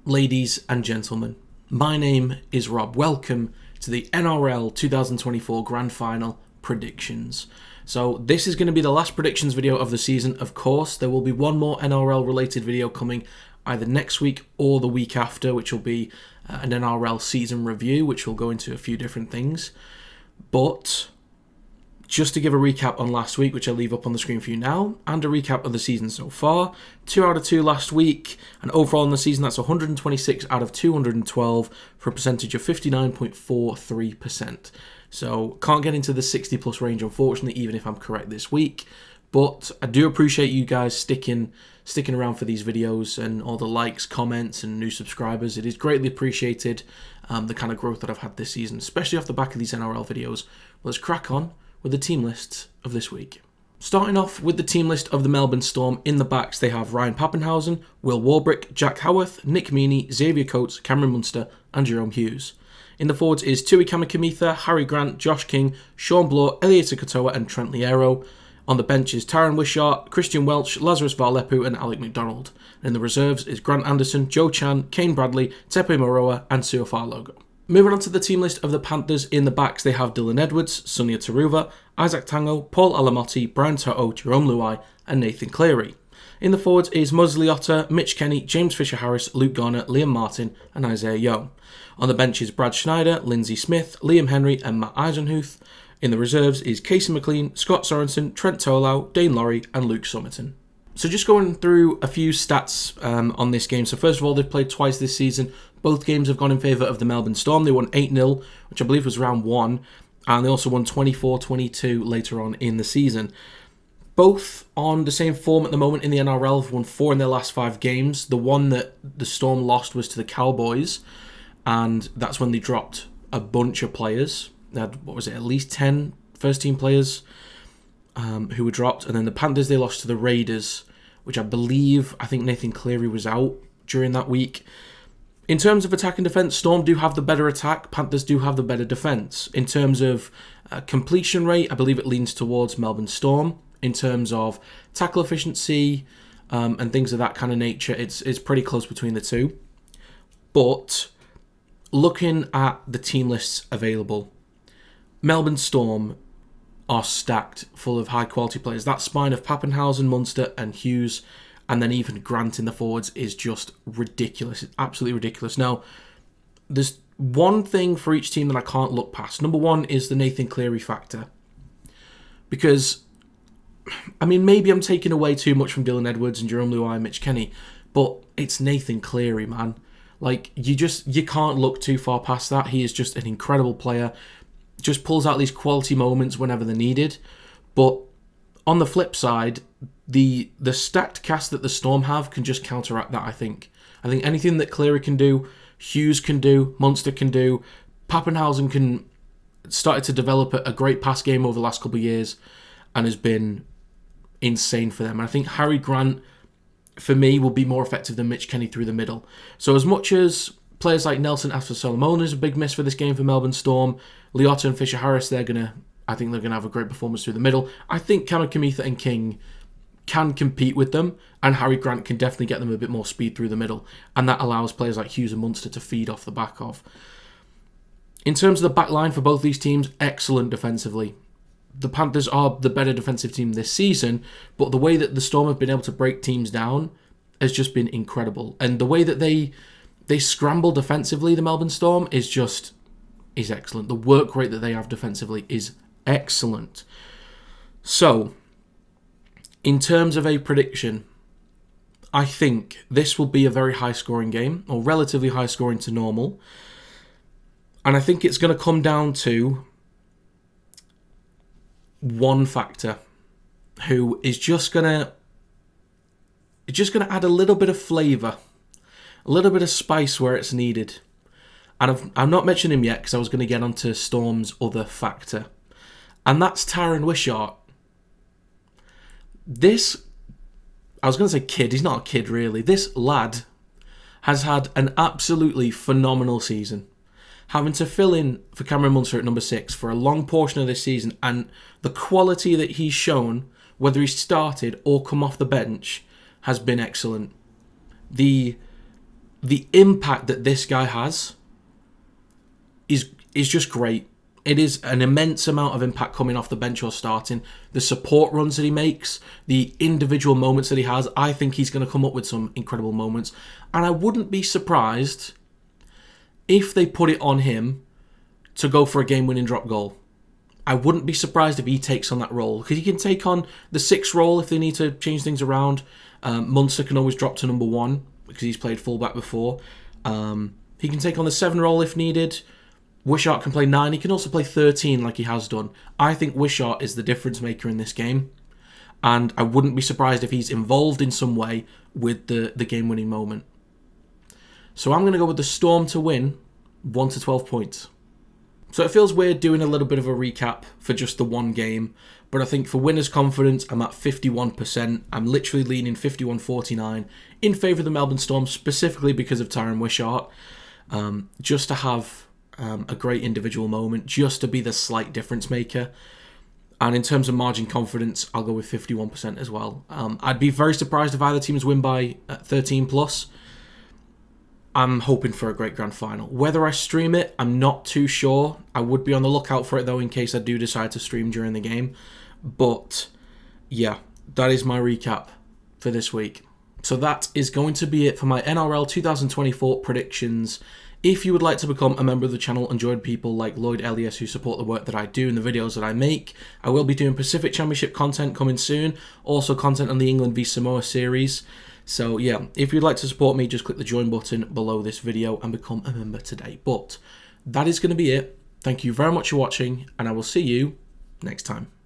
Ladies and gentlemen, my name is Rob. Welcome to the NRL 2024 Grand Final predictions. So this is going to be the last predictions video of the season. Of course, there will be one more NRL related video coming either next week or the week after, which will be an NRL season review, which will go into a few different things. But just to give a recap on last week, which I'll leave up on the screen for you now, and a recap of the season so far. 2 out of 2 last week, and overall in the season that's 126 out of 212 for a percentage of 59.43%. So can't get into the 60 plus range unfortunately, even if I'm correct this week. But I do appreciate you guys sticking around for these videos and all the likes, comments and new subscribers. It is greatly appreciated, the kind of growth that I've had this season, especially off the back of these NRL videos. Let's crack on with the team lists of this week. Starting off with the team list of the Melbourne Storm, in the backs they have Ryan Papenhuyzen, Will Warbrick, Jack Howarth, Nick Meaney, Xavier Coates, Cameron Munster and Jerome Hughes. In the forwards is Tui Kamikamica, Harry Grant, Josh King, Sean Bloor, Eliota Katoa and Trent Liero. On the bench is Tyron Wishart, Christian Welch, Lazarus Varlepu and Alec McDonald. In the reserves is Grant Anderson, Joe Chan, Kane Bradley, Tepe Moroa and Suofalogo. Moving on to the team list of the Panthers, in the backs they have Dylan Edwards, Sonia Taruva, Isaac Tango, Paul Alamotti, Brian To'o, Jerome Luai and Nathan Cleary. In the forwards is Moses Leota, Mitch Kenny, James Fisher-Harris, Luke Garner, Liam Martin and Isaiah Yeo. On the bench is Brad Schneider, Lindsay Smith, Liam Henry and Matt Eisenhuth. In the reserves is Casey McLean, Scott Sorensen, Trent Tolau, Dane Laurie and Luke Summerton. So just going through a few stats on this game. So first of all, they've played twice this season. Both games have gone in favour of the Melbourne Storm. They won 8-0, which I believe was round 1. And they also won 24-22 later on in the season. Both on the same form at the moment in the NRL. Have won 4 in their last 5 games. The one that the Storm lost was to the Cowboys. And that's when they dropped a bunch of players. They had, at least 10 first team players who were dropped. And then the Panthers, they lost to the Raiders, which I think Nathan Cleary was out during that week. In terms of attack and defence, Storm do have the better attack, Panthers do have the better defence. In terms of completion rate, I believe it leans towards Melbourne Storm. In terms of tackle efficiency and things of that kind of nature, it's pretty close between the two. But looking at the team lists available, Melbourne Storm are stacked full of high quality players. That spine of Papenhuyzen, Munster and Hughes, and then even Grant in the forwards is just ridiculous. It's absolutely ridiculous. Now, there's one thing for each team that I can't look past. Number one is the Nathan Cleary factor. Because, I mean, maybe I'm taking away too much from Dylan Edwards and Jerome Luai and Mitch Kenny, but it's Nathan Cleary, man. Like, you can't look too far past that. He is just an incredible player. Just pulls out these quality moments whenever they're needed. But on the flip side, the stacked cast that the Storm have can just counteract that, I think. I think anything that Cleary can do, Hughes can do, Munster can do, Papenhuyzen can started to develop a great pass game over the last couple of years and has been insane for them. And I think Harry Grant, for me, will be more effective than Mitch Kenny through the middle. So as much as players like Nelson Afa-Solomona is a big miss for this game for Melbourne Storm, Leota and Fisher-Harris, I think they're going to have a great performance through the middle. I think Kamikamica and King can compete with them, and Harry Grant can definitely get them a bit more speed through the middle, and that allows players like Hughes and Munster to feed off the back of. In terms of the back line for both these teams, excellent defensively. The Panthers are the better defensive team this season, but the way that the Storm have been able to break teams down has just been incredible. And the way that they scramble defensively, the Melbourne Storm, is excellent. The work rate that they have defensively is excellent. So, in terms of a prediction, I think this will be a very high-scoring game, or relatively high-scoring to normal. And I think it's going to come down to one factor who is just going to add a little bit of flavour, a little bit of spice where it's needed. And I'm not mentioning him yet because I was going to get onto Storm's other factor. And that's Tyron Wishart. I was going to say kid, he's not a kid really. This lad has had an absolutely phenomenal season. Having to fill in for Cameron Munster at number 6 for a long portion of this season, and the quality that he's shown, whether he's started or come off the bench, has been excellent. The the impact that this guy has is just great. It is an immense amount of impact coming off the bench or starting. The support runs that he makes, the individual moments that he has, I think he's going to come up with some incredible moments. And I wouldn't be surprised if they put it on him to go for a game-winning drop goal. I wouldn't be surprised if he takes on that role, because he can take on the 6 role if they need to change things around. Munster can always drop to number 1 because he's played fullback before. He can take on the 7 role if needed. Wishart can play 9. He can also play 13 like he has done. I think Wishart is the difference maker in this game. And I wouldn't be surprised if he's involved in some way with the game-winning moment. So I'm going to go with the Storm to win 1-12 points. So it feels weird doing a little bit of a recap for just the one game. But I think for winner's confidence, I'm at 51%. I'm literally leaning 51-49 in favour of the Melbourne Storm, specifically because of Tyron Wishart. Just to have a great individual moment, just to be the slight difference maker. And in terms of margin confidence, I'll go with 51% as well. I'd be very surprised if either teams win by 13 plus. I'm hoping for a great grand final. Whether I stream it, I'm not too sure. I would be on the lookout for it though in case I do decide to stream during the game. But yeah, that is my recap for this week. So that is going to be it for my NRL 2024 predictions. If you would like to become a member of the channel and join people like Lloyd Elias who support the work that I do and the videos that I make, I will be doing Pacific Championship content coming soon. Also content on the England v Samoa series. So yeah, if you'd like to support me, just click the join button below this video and become a member today. But that is going to be it. Thank you very much for watching, and I will see you next time.